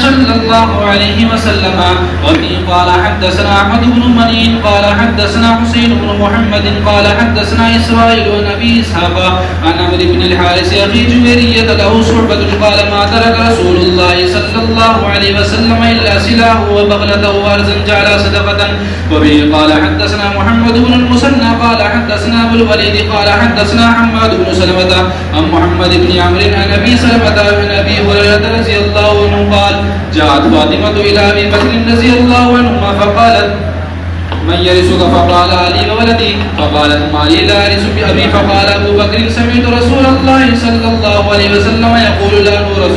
صلى الله عليه وسلم. وفي قال حدثنا أحمد بن منين قال حدثنا حسين بن محمد قال حدثنا إسرائيل عن أبي إسحاق عن عمرو بن الحارث أخي جويرية له صحبة قال ما ترك رسول الله صلى الله عليه وسلم إلا سلاه وبغلته وأرزا جعل صدقة. وبه قال حدثنا محمد بن المثنى قال حدثنا أبو الوليد قال حدثنا حماد بن سلمة عن محمد بن عمرو عن أبي سلمة عن أبي هريرة رضي الله عنه قال جاءت فاطمة إلى أبي بكر رضي الله عنهما فقالت من يرثك؟ فقال علي وولدي. فقالت ما لي لا أرث بأبي. فقال أبو بكر سمعت رسول الله صلى الله عليه وسلم يقول لا نورث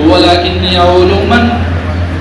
ولكني أعول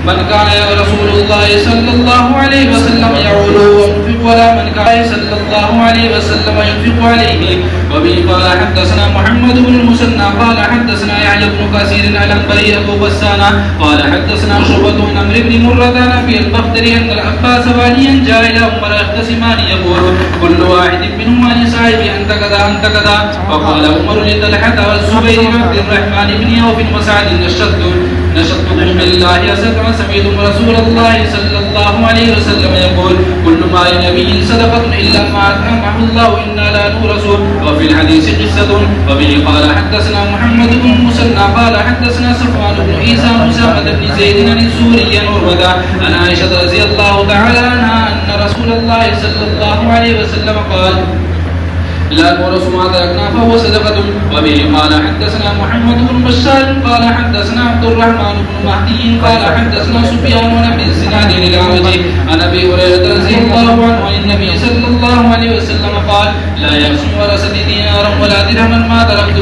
من كان رسول الله صلى الله عليه وسلم يعول وينفق ولا من كان صلى الله عليه وسلم ينفق عليه. وبه قال حدثنا محمد بن المثنى قال حدثنا يحيى بن كثير العنبري أبو غسان قال حدثنا شعبة عن عمرو بن مرة عن أبي البختري أن العباس واليا جاء إلى عمر يختصمان يقول كل واحد منهما لصاحبه أنت كذا أنت كذا. فقال عمر لطلحة والزبير وعبد الرحمن بن عوف وسعد نشدتكم بالله أسرا سمعتم رسول الله صلى الله عليه وسلم يقول كل ما لنبي صدقة إلا ما أطعمه الله إنا لا نورث. وفي الحديث قصة. وبه قال حدثنا محمد بن المثنى قال حدثنا صفوان بن عيسى مسامة بن زيد عن الزهري عن عروة عن عائشة رضي الله تعالى عنها أن رسول الله صلى الله عليه وسلم قال لا نورث ما تركنا فهو صدقة. وبه قال حدثنا محمد بن بشار قال حدثنا عبد الرحمن بن مهدي قال حدثنا سفيان بن الزناد الأعرج عن أبي هريرة رضي الله عنه عن النبي صلى الله عليه وسلم قال لا يقسم ورثتي دينارا ولا درهما ما تركت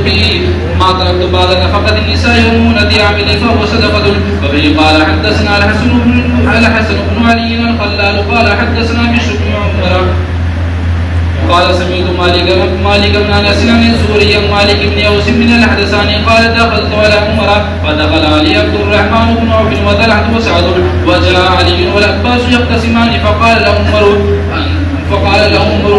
بعد نفقة النساء يومون ديعمل فهو صدقة. وبه قال حدثنا الحسن بن علي الخلال قال حدثنا بشر بن عمر قال سمعت مالك بن انس عن الزهري عن مالك بن اوس بن الحدثاني قال دخلت على عمر فدخل علي عبد الرحمن بن عوف وطلحة وسعد وجاء علي والعباس يقتسمان فقال له عمر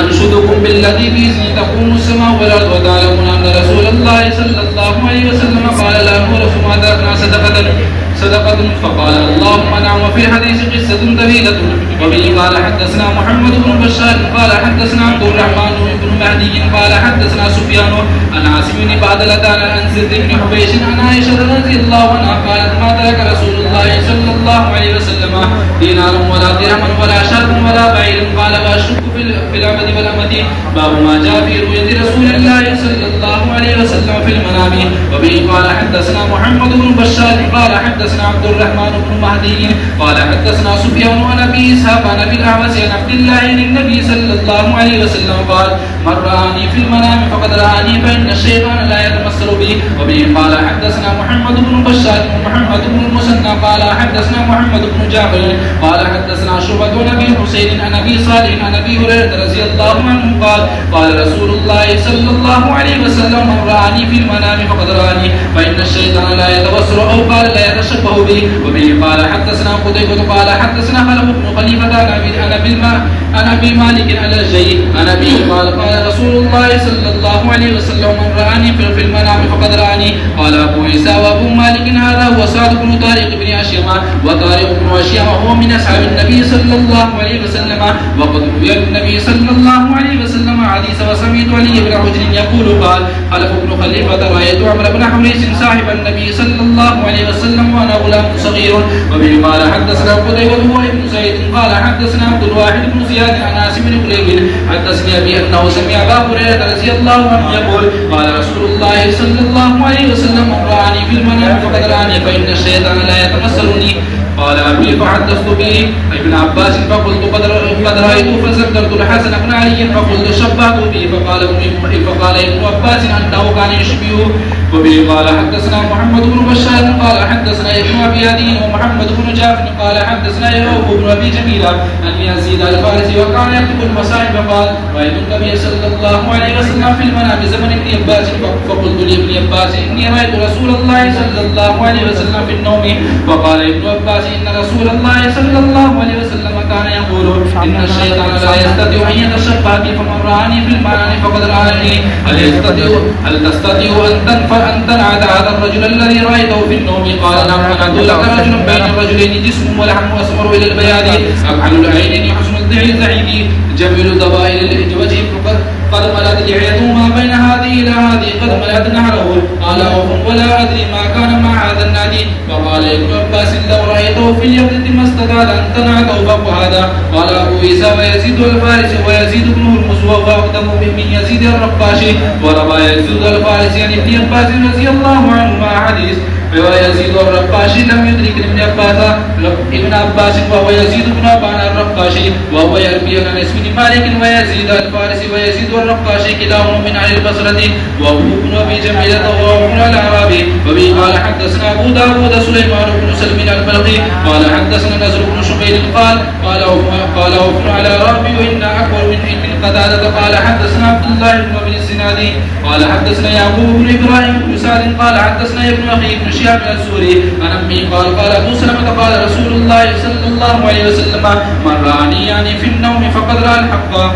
أنشدكم بالذي بإذنه تقوم السماء والأرض وتعلمون أن رسول الله صلى الله عليه وسلم قال لا نورث ما تركنا صدقة. فقال اللهم نعم. وفي الحديث قصة طويلة. وبه قال حدثنا محمد بن بشار قال حدثنا عبد الرحمن بن مهدي قال حدثنا سفيان عن عاصم بن بعدلة عن زيد بن حبيش عن عائشة رضي الله عنها قالت ما ترك رسول الله صلى الله عليه وسلم دينارا ولا درهما ولا شاة ولا بعير. قال واشك في العبد والأمة باب ما جاء في رؤية رسول الله صلى الله عليه وسلم في المنام. وبه قال حدثنا محمد بن بشار قال حدثنا عبد الرحمن بن مهدي قال حدثنا سفيان عن أبي إسحاق عن أبي الأعوس عن عبد الله عن النبي صلى الله عليه وسلم قال من رآني في المنام فقد رآني فإن الشيطان لا يتمثل بي. وبه قال حدثنا محمد بن بشار ومحمد بن المثنى قال حدثنا محمد بن جعفر قال حدثنا شعبة عن أبي حسين عن أبي صالح عن أبي هريرة رضي الله عنه قال رسول الله صلى الله عليه وسلم من رآني في المنام فقد رآني فإن الشيطان لا يتبصر أو قال لا يتشبه به. وبه قال حدثنا قتيبة قال حدثنا خلف بن خليفة عن أبي مالك الأشجعي عن أبيه قال رسول الله صلى الله عليه وسلم من رآني في المنام فقد رآني. قال أبو عيسى وأبو مالك هذا هو سعد بن طارق بن أشيم وطارق بن أشيم وهو من أصحاب النبي صلى الله عليه وسلم. وقد روي النبي صلى الله عليه وسلم حديث وسمعت علي بن حجر يقول قال خلف بن خليفة رأيت عمرو بن حميس صاحب النبي صلى الله عليه وسلم وأنا غلام صغير. وبه قال حدثنا قتيبة هو ابن سعيد قال حدثنا عبد الواحد بن زياد عن عاصم بن كليب حدثني أبي أنه سمع أبا هريرة رضي الله عنه يقول قال رسول الله صلى الله عليه وسلم من رآني في المنام فقد رآني فإن الشيطان لا يتمثلني. قال أبي فحدثت به ابن عباس فقلت قد رأيت فذكرت الحسن بن علي فقلت شبهت به فقال ابن عباس أنه كان يشبهه. وبه قال حدثنا محمد بن بشار قال حدثنا ابن أبي عدي ومحمد بن جعفر قال حدثنا يعقوب بن أبي جميلة أن يزيد الفارسي وكان يكتب المصاحف قال رأيت النبي صلى الله عليه وسلم في المنام زمن ابن عباس فقلت لابن عباس إني رأيت رسول الله صلى الله عليه وسلم في النوم. فقال ابن عباس إن رسول الله صلى الله عليه وسلم كان يقول إن الشيطان لا يستطيع أن يتشبه بي فمن رآني في المنام فقد رآني. هل تستطيع أن تنعت هذا الرجل الذي رأيته في النوم؟ قال نعم. أنعت لك رجل بين الرجلين جسم ولحم أسمر إلى البياض أكحل العينين حسن الزعيد جميل ضبائل الوجه قد ملأت لحيته ما بين هذه إلى هذه قد ملأت نهره. قال أوف ولا أدري ما كان مع هذا النادي. فقال ابن عباس لو رأيته في اليقظة ما استطعت أن تنعته فوق هذا. قال أبو عيسى ويزيد الفارسي ويزيد بن هرمز وهو أقدم من يزيد الرقاشي وربا يزيد الفارسي عن ابن عباس رضي الله عنهما حديث. ويزيد الرقاشي لم يدرك ابن عباس وهو يزيد بن أبان الرقاشي وهو يروي عن انس بن مالك ويزيد الفارسي ويزيد الرقاشي كلاهما من اهل البصرة وهو ابن ابي جميلة وهو ابن الاعرابي. وبه قال حدثنا ابو داود سليمان بن سلم البلخي قال حدثنا نزر بن شبيل قال ابن على ربي وإنا اكبر من قتادة. قال حدثنا عبد الله بن ابي الزنادي قال حدثنا يعقوب بن ابراهيم بن سعد قال حدثنا ابن اخي بن شهاب الزهري عن امي قال ابو سلمة قال رسول الله صلى الله عليه وسلم من رآني يعني في النوم فقد رأى الحق.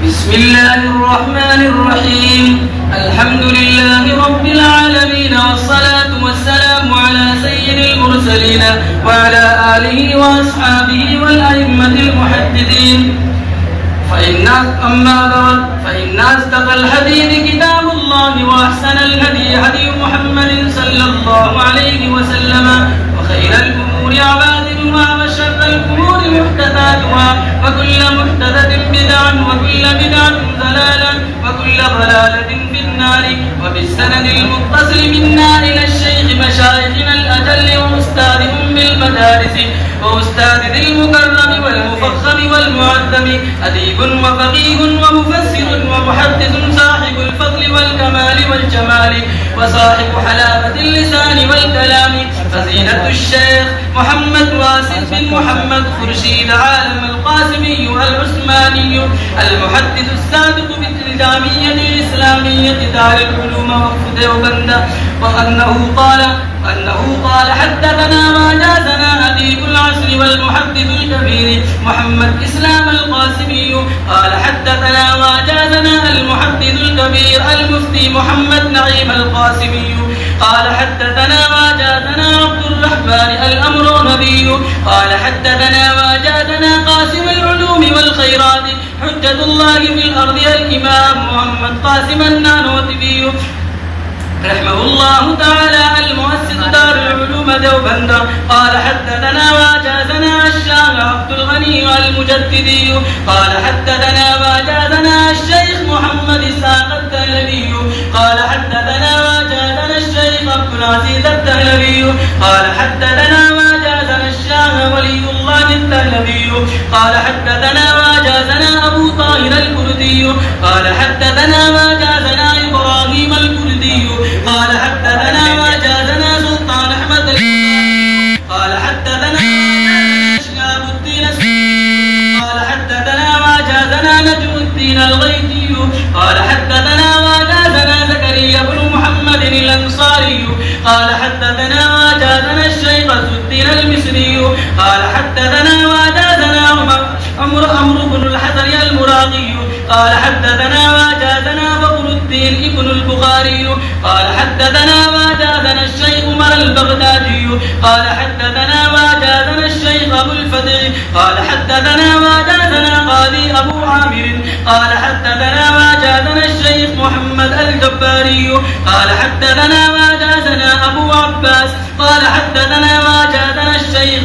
بسم الله الرحمن الرحيم. الحمد لله رب العالمين والصلاة والسلام على سيد المرسلين وعلى آله وأصحابه والأئمة المحدثين. أما بعد فإن أصدق الحديث كتاب الله وأحسن الهدي هدي محمد صلى الله عليه وسلم وخير الأمور عبادتها وشر الأمور محدثاتها وكل محدثة بدعة وكل بدعة ضلالة وكل ضلالة في النار. وبالسند المتصل منا إلى الشيخ مشايخنا الأجل وأستاذ أم المدارس وأستاذ ذي المكرم والمفخم والمعظم أديب وفقيه ومفسر ومحدث صاحب الفضل والكمال والجمال وصاحب حلاوة اللسان والكلام فزينة الشيخ محمد واسف بن محمد خرشيد عالم القاسمي العثماني المحدث السابق بالجامعية الإسلامية دار العلوم وقف ديوبند وأنه قال حدثنا ما جازنا أديب العصر والمحدث الكبير محمد إسلام القاسمي قال حدثنا ما جازنا المحدث الكبير المفتي محمد نعيم القاسمي قال حدثنا ما جازنا عبد الرحمن الأمرونبي قال حدثنا ما جازنا قاسم العلوم والخيرات حجة الله في الأرض الإمام محمد قاسم النانوتبي رحمه الله تعالى المؤسس دار العلوم ديوبند قال حدثنا ما جازنا الشام عبد الغني المجددي قال حدثنا ما جازنا الشيخ محمد إسحاق الدهلوي قال حدثنا ما جازنا الشيخ عبد العزيز الدهلوي قال حدثنا ما جازنا الشام ولي الله الدهلوي قال حدثنا ما جازنا أبو طاهر الكردي قال حدثنا ما جازنا إبراهيم الكردي قال حدثنا ما جازنا سلطان أحمد قال حدثنا شهاب الدين قال حدثنا ما جازنا نجم الدين الغيثي قال حدثنا ما جازنا زكريا بن محمد الأنصاري قال حدثنا ما جازنا الشيخ الدين المصري قال حدثنا ما جازنا عمرو بن الحسن المراغي قال حدثنا ما جازنا فخر الدين ابن البخاري قال حدثنا ما جازنا الشيخ عمر البغدادي قال حدثنا ما جازنا الشيخ أبو الفتح قال حدثنا ما جازنا قاضي أبو عامر قال حدثنا ما جازنا الشيخ محمد الجباري قال حدثنا ما جازنا أبو عباس قال حدثنا ما جازنا الشيخ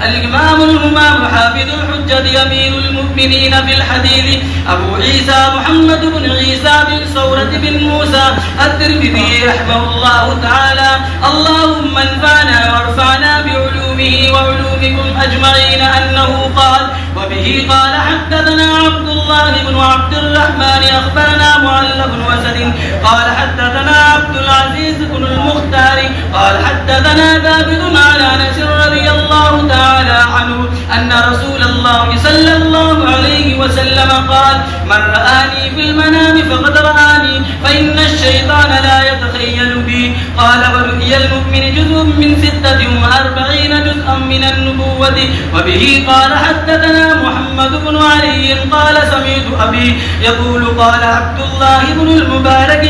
الإمام الهمام حافظ الحجة أمير المؤمنين في الحديث أبو عيسى محمد بن عيسى بن ثورة بن موسى الترمذي رحمه الله تعالى. اللهم انفعنا وارفعنا بعلومه وعلومكم أجمعين أنه قال وبه قال حدثنا عبد الله بن عبد الرحمن أخبرنا معل بن وسد قال حدثنا عبد العزيز بن المختار قال حدثنا ثابت على أنس رضي الله تعالى عنه أن رسول الله صلى الله عليه وسلم قال: من رآني في المنام فقد رآني، فإن الشيطان لا يتخيل بي. قال: ورؤيا المؤمن جزء من 46 جزءا من النبوة. وبه قال حدثنا محمد بن علي قال: سمعت أبي يقول: قال عبد الله بن المبارك: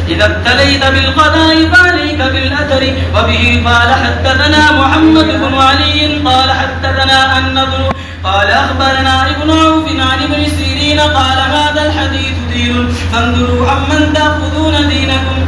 إذا ابتليت بالقضاء فعليك بالأثر. وبه قال حدثنا محمد بن علي قال حدثنا النضر قال أخبرنا ابن عوف عن ابن سيرين قال: هذا الحديث دين، فانظروا عمن تأخذون دينكم.